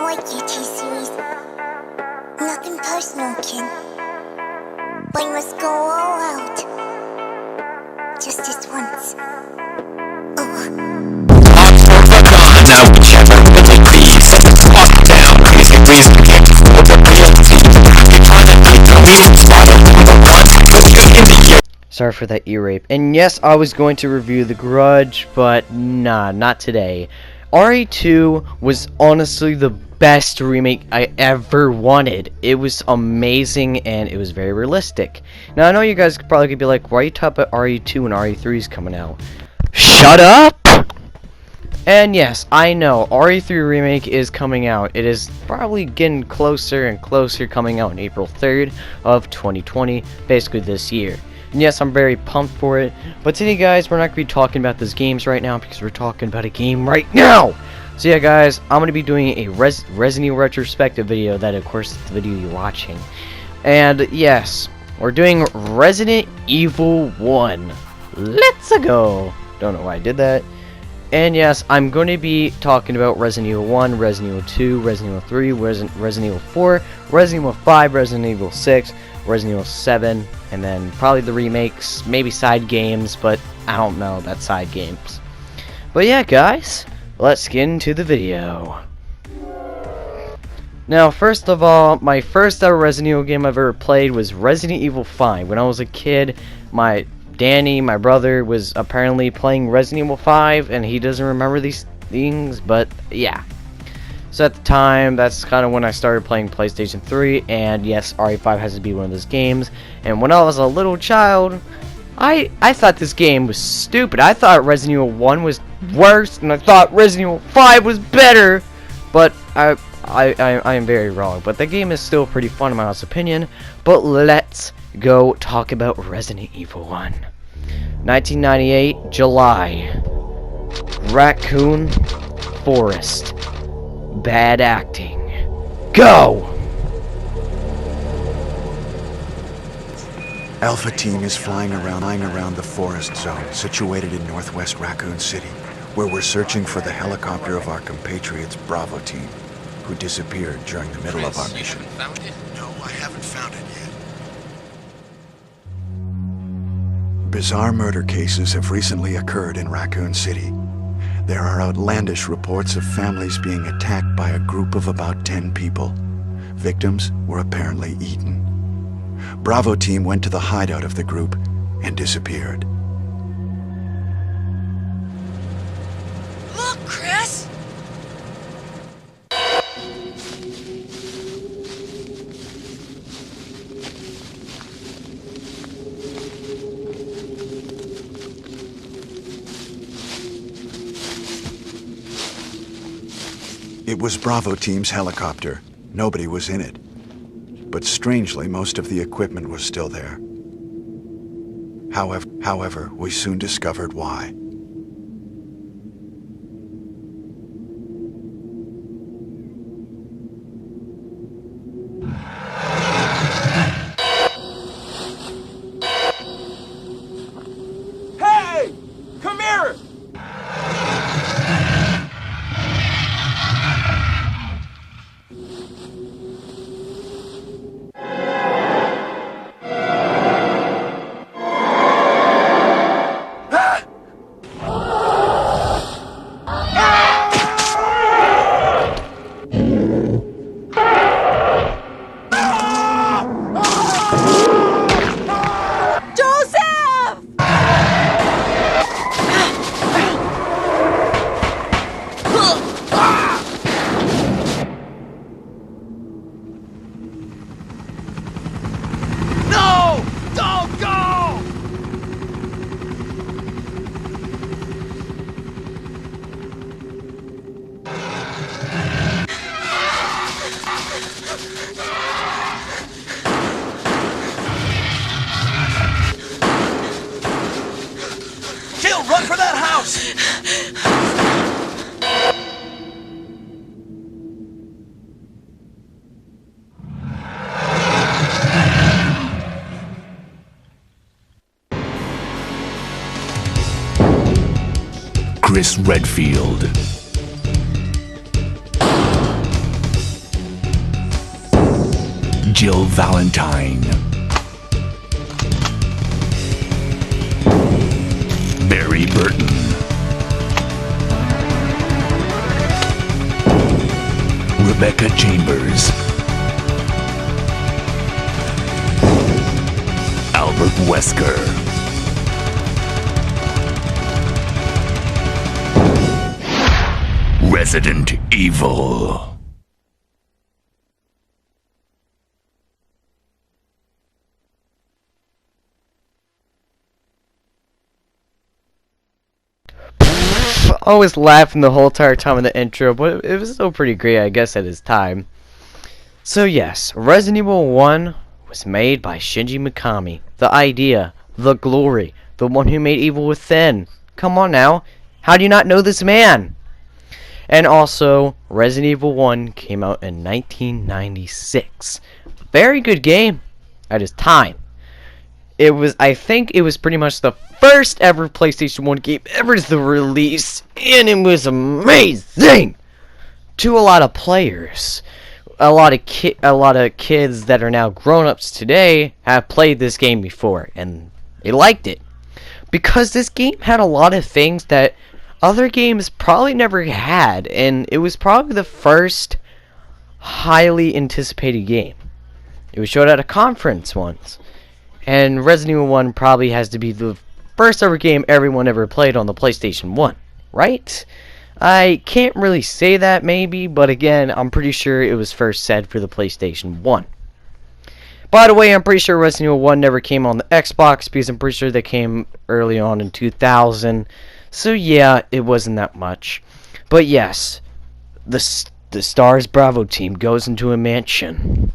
like your T-Series. Nothing personal, kid. But you must go all out. Just this once. Now whichever will it be, set the clock down, crazy reason can't afford the reality. You're trying to beat the leading spot of the one, cause you're in the year. Sorry for that ear rape. And yes, I was going to review The Grudge, but nah, not today. RE2 was honestly the best remake I ever wanted. It was amazing and it was very realistic. Now I know you guys probably could be like, why are you talking about RE2 and RE3 is coming out? Shut up! And yes, I know, RE3 Remake is coming out. It is probably getting closer and closer, coming out on April 3rd of 2020, basically this year. And yes, I'm very pumped for it. But today, guys, we're not going to be talking about those games right now because we're talking about a game right now! So yeah, guys, I'm going to be doing a Resident Evil retrospective video. That, of course, is the video you're watching. And yes, we're doing Resident Evil 1. Let's go! Don't know why I did that. And yes, I'm going to be talking about Resident Evil 1, Resident Evil 2, Resident Evil 3, Resident Evil 4, Resident Evil 5, Resident Evil 6, Resident Evil 7, and then probably the remakes, maybe side games, but I don't know about side games. But yeah, guys, let's get into the video. Now, first of all, my first ever Resident Evil game I've ever played was Resident Evil 5. When I was a kid, Danny, my brother, was apparently playing Resident Evil 5, and he doesn't remember these things, but yeah. So at the time, that's kind of when I started playing PlayStation 3, and yes, RE5 has to be one of those games. And when I was a little child, I thought this game was stupid. I thought Resident Evil 1 was worse, and I thought Resident Evil 5 was better, but I am very wrong. But the game is still pretty fun in my honest opinion. But let's go talk about Resident Evil 1. 1998, July. Raccoon Forest. Bad acting. Go! Alpha Team is flying around the forest zone situated in northwest Raccoon City, where we're searching for the helicopter of our compatriots Bravo Team, who disappeared during the middle of our mission. Found it? No, I haven't found it yet. Bizarre murder cases have recently occurred in Raccoon City. There are outlandish reports of families being attacked by a group of about 10 people. Victims were apparently eaten. Bravo Team went to the hideout of the group and disappeared. Look, Chris! It was Bravo Team's helicopter. Nobody was in it. But strangely, most of the equipment was still there. However, we soon discovered why. Hey! Come here! Run for that house! Chris Redfield. Jill Valentine, Barry Burton, Rebecca Chambers, Albert Wesker, Resident Evil. I was laughing the whole entire time in the intro, but it was still pretty great, I guess, at his time. So yes, Resident Evil 1 was made by Shinji Mikami. The idea, the glory, the one who made Evil Within. Come on now, how do you not know this man? And also, Resident Evil 1 came out in 1996. Very good game at its time. I think it was pretty much the first ever PlayStation 1 game ever to release, and it was amazing to a lot of players. A lot of kids that are now grown-ups today have played this game before, and they liked it. Because this game had a lot of things that other games probably never had, and it was probably the first highly anticipated game. It was showed at a conference once. And Resident Evil 1 probably has to be the first ever game everyone ever played on the PlayStation 1, right? I can't really say that maybe, but again, I'm pretty sure it was first said for the PlayStation 1. By the way, I'm pretty sure Resident Evil 1 never came on the Xbox because I'm pretty sure they came early on in 2000. So yeah, it wasn't that much. But yes, the Stars Bravo team goes into a mansion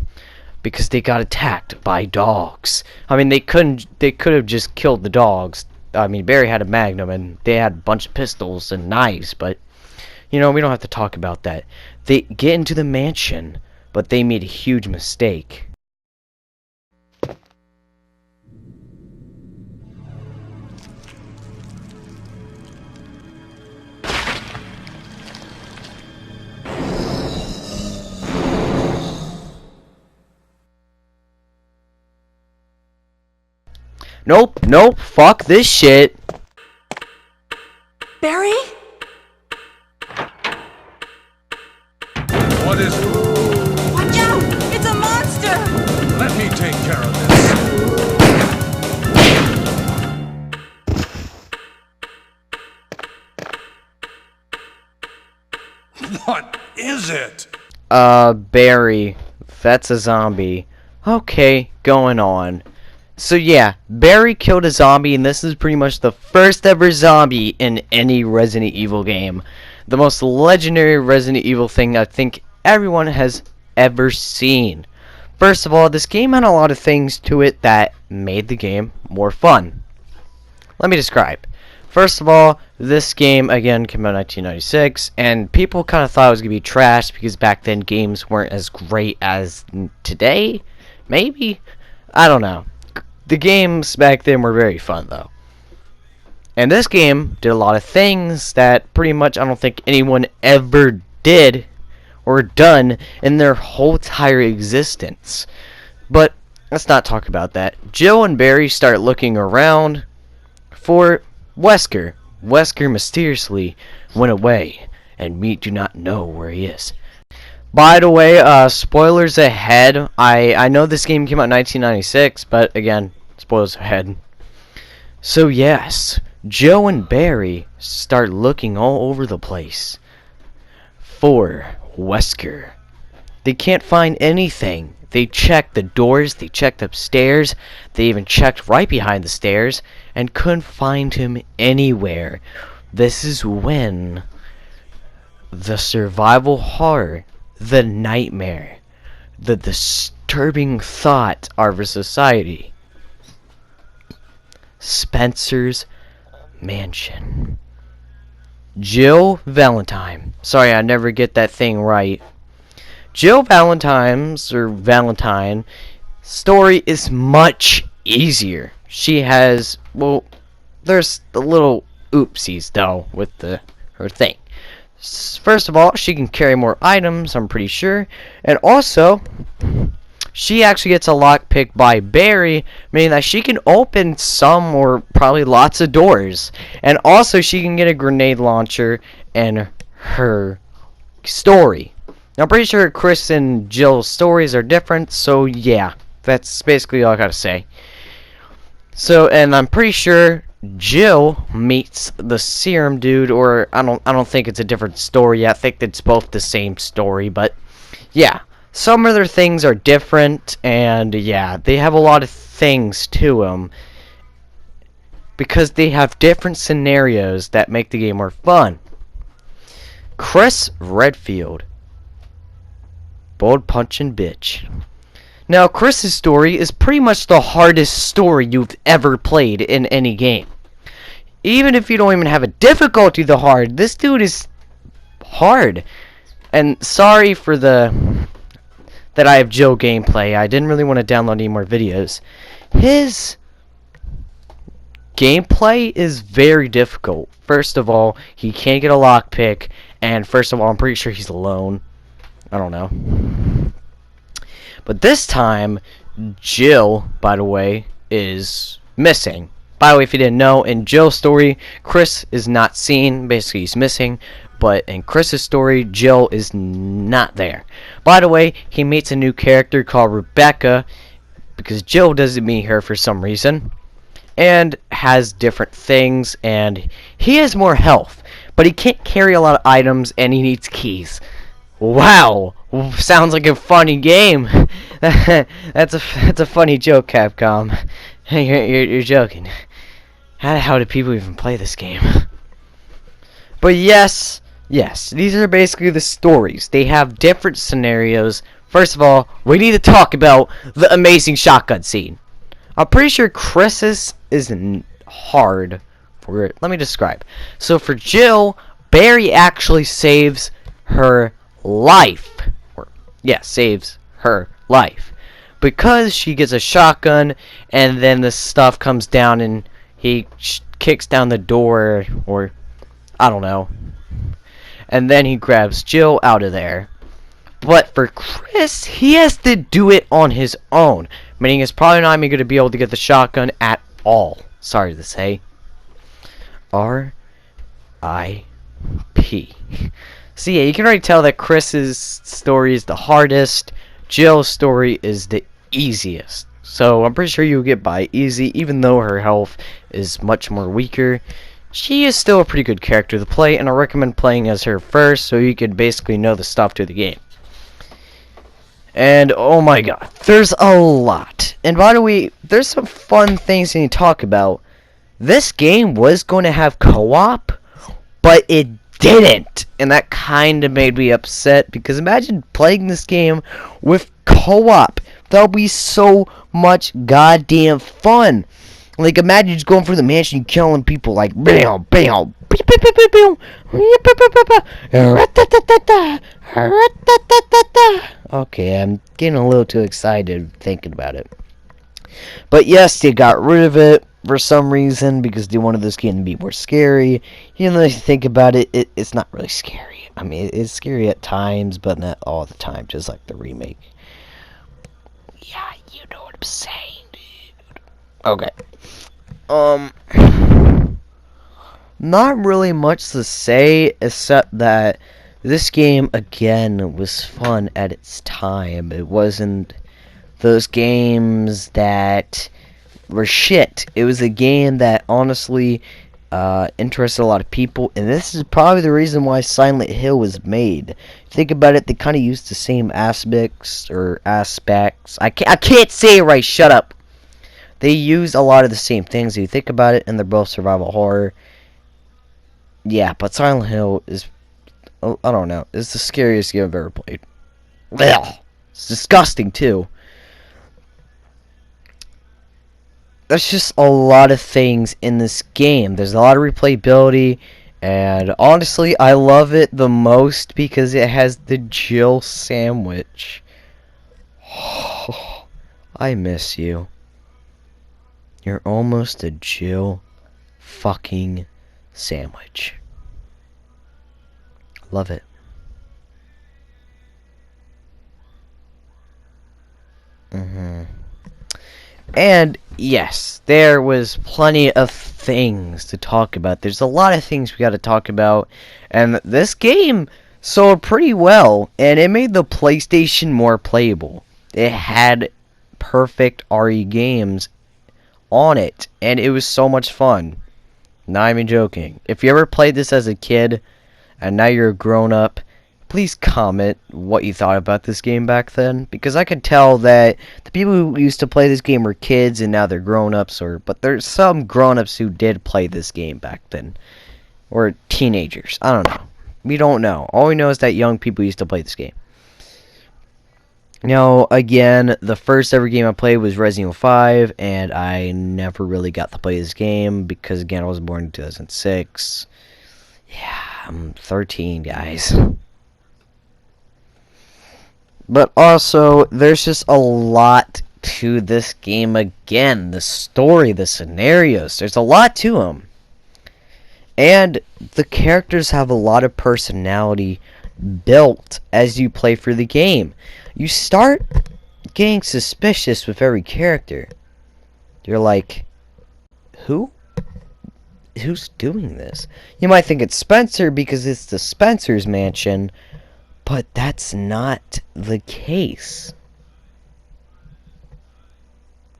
because they got attacked by dogs. I mean, they could have just killed the dogs. I mean, Barry had a Magnum and they had a bunch of pistols and knives, but you know, we don't have to talk about that. They get into the mansion, but they made a huge mistake. Nope, fuck this shit. Barry? What is it? Watch out! It's a monster! Let me take care of this. What is it? Barry. That's a zombie. Okay, going on. So yeah, Barry killed a zombie, and this is pretty much the first ever zombie in any Resident Evil game. The most legendary Resident Evil thing I think everyone has ever seen. First of all, this game had a lot of things to it that made the game more fun. Let me describe. First of all, this game, again, came out in 1996, and people kind of thought it was going to be trash because back then games weren't as great as today? Maybe? I don't know. The games back then were very fun, though. And this game did a lot of things that pretty much I don't think anyone ever did or done in their whole entire existence. But let's not talk about that. Jill and Barry start looking around for Wesker. Wesker mysteriously went away, and we do not know where he is. By the way, spoilers ahead. I know this game came out in 1996, but again, spoilers ahead. So yes, Joe and Barry start looking all over the place for Wesker. They can't find anything. They checked the doors, they checked upstairs, they even checked right behind the stairs, and couldn't find him anywhere. This is when the survival horror, the nightmare, the disturbing thought of our society. Spencer's mansion. Jill Valentine. Sorry, I never get that thing right. Jill Valentine's, or Valentine, story is much easier. She has, well, there's the little oopsies, though, with her thing. First of all, she can carry more items, I'm pretty sure. And also, she actually gets a lockpick by Barry, meaning that she can open some or probably lots of doors. And also she can get a grenade launcher in her story. Now, I'm pretty sure Chris and Jill's stories are different, so yeah, that's basically all I gotta say. So, and I'm pretty sure Jill meets the serum dude, or I don't think it's a different story. I think it's both the same story, but yeah, some of their things are different, and yeah, they have a lot of things to them because they have different scenarios that make the game more fun. Chris Redfield, bold punching bitch. Now, Chris's story is pretty much the hardest story you've ever played in any game. Even if you don't even have a difficulty the hard, this dude is hard. And sorry for that I have Joe gameplay. I didn't really want to download any more videos. His gameplay is very difficult. First of all, he can't get a lockpick, and first of all, I'm pretty sure he's alone. I don't know. But this time, Jill, by the way, is missing. By the way, if you didn't know, in Jill's story, Chris is not seen. Basically, he's missing. But in Chris's story, Jill is not there. By the way, he meets a new character called Rebecca, because Jill doesn't meet her for some reason, and has different things, and he has more health, but he can't carry a lot of items, and he needs keys. Wow, sounds like a funny game. That's a funny joke, Capcom. You're joking. How the hell do people even play this game? But yes, these are basically the stories. They have different scenarios. First of all, we need to talk about the amazing shotgun scene. I'm pretty sure Chris's is hard for it. Let me describe. So for Jill, Barry actually saves her life. Saves her life. Because she gets a shotgun, and then the stuff comes down, and he kicks down the door, or I don't know. And then he grabs Jill out of there. But for Chris, he has to do it on his own. Meaning he's probably not even going to be able to get the shotgun at all. Sorry to say. R.I.P. So yeah, you can already tell that Chris's story is the hardest. Jill's story is the easiest. So I'm pretty sure you'll get by easy, even though her health is much more weaker. She is still a pretty good character to play, and I recommend playing as her first, so you can basically know the stuff to the game. And oh my god, there's a lot. And by the way, there's some fun things to talk about. This game was going to have co-op, but it didn't, and that kind of made me upset, because imagine playing this game with co-op. That would be so much goddamn fun. Like, imagine just going through the mansion, killing people, like, bam, bam, okay, I'm getting a little too excited thinking about it. But yes, they got rid of it for some reason, because they wanted this game to be more scary. Even though if you think about it, it's not really scary. I mean, it's scary at times, but not all the time, just like the remake. Yeah, you know what I'm saying, dude. Okay. Not really much to say, except that this game, again, was fun at its time. It wasn't those games that were shit. It was a game that honestly interested a lot of people, and this is probably the reason why Silent Hill was made. Think about it, they kind of use the same aspects. I can't say it right, shut up. They use a lot of the same things if you think about it, and they're both survival horror. Yeah, but Silent Hill is, I don't know, it's the scariest game I've ever played. Ugh, it's disgusting too. There's just a lot of things in this game. There's a lot of replayability, and honestly, I love it the most because it has the Jill sandwich. Oh, I miss you. You're almost a Jill fucking sandwich. Love it. And yes, there was plenty of things to talk about. There's a lot of things we got to talk about, and this game sold pretty well, and it made the PlayStation more playable. It had perfect RE games on it, and it was so much fun. Not even joking. If you ever played this as a kid, and now you're a grown up, please comment what you thought about this game back then, because I could tell that the people who used to play this game were kids and now they're grown-ups, but there's some grown-ups who did play this game back then, or teenagers. I don't know. We don't know. All we know is that young people used to play this game. Now, again, the first ever game I played was Resident Evil 5, and I never really got to play this game because, again, I was born in 2006. Yeah, I'm 13, guys. But also, there's just a lot to this game again. The story, the scenarios, there's a lot to them. And the characters have a lot of personality built as you play through the game. You start getting suspicious with every character. You're like, who? Who's doing this? You might think it's Spencer because it's the Spencer's mansion. But that's not the case.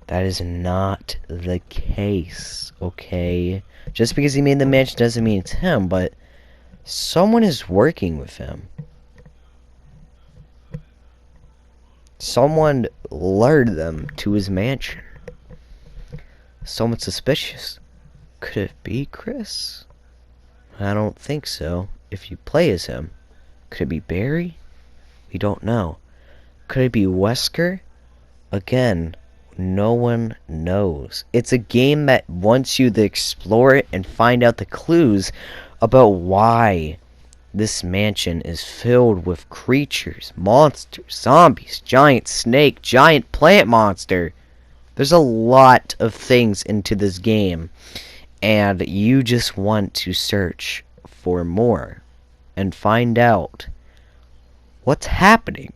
That is not the case, okay? Just because he made the mansion doesn't mean it's him, but someone is working with him. Someone lured them to his mansion. Someone suspicious. Could it be Chris? I don't think so, if you play as him. Could it be Barry? We don't know. Could it be Wesker? Again, no one knows. It's a game that wants you to explore it and find out the clues about why this mansion is filled with creatures, monsters, zombies, giant snake, giant plant monster. There's a lot of things into this game, and you just want to search for more and find out what's happening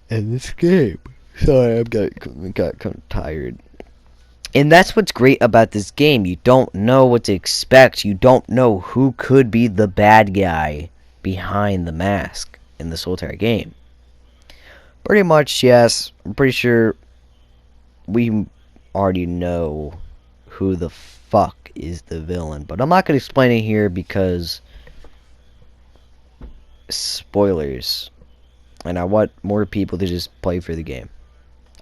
in this game. Sorry, I've got kind of tired. And that's what's great about this game. You don't know what to expect. You don't know who could be the bad guy behind the mask in this whole entire game. Pretty much, yes. I'm pretty sure we already know who the fuck is the villain. But I'm not going to explain it here because spoilers, and I want more people to just play for the game.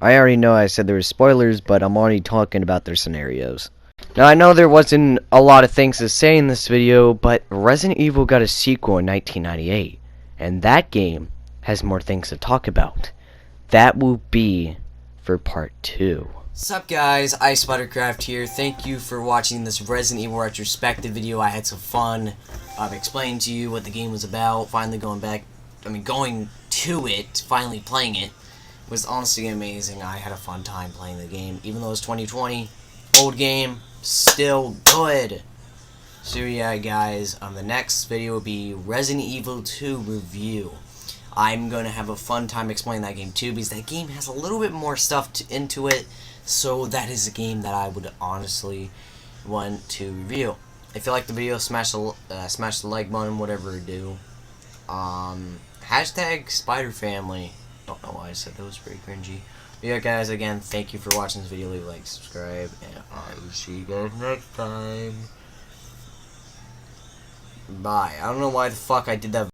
I already know I said there were spoilers, but I'm already talking about their scenarios. Now, I know there wasn't a lot of things to say in this video, but Resident Evil got a sequel in 1998, and that game has more things to talk about. That will be for part 2. Sup guys, iSpidercraft here. Thank you for watching this Resident Evil retrospective video. I had some fun explaining to you what the game was about. Finally going to it, finally playing it. Was honestly amazing. I had a fun time playing the game. Even though it's 2020, old game, still good. So yeah guys, the next video will be Resident Evil 2 review. I'm going to have a fun time explaining that game too, because that game has a little bit more stuff into it. So that is a game that I would honestly want to review. If you like the video, smash the like button, whatever you do. Hashtag Spider Family. Don't know why I said that was pretty cringy. But yeah, guys, again, thank you for watching this video. Leave a like, subscribe, and I will see you guys next time. Bye. I don't know why the fuck I did that.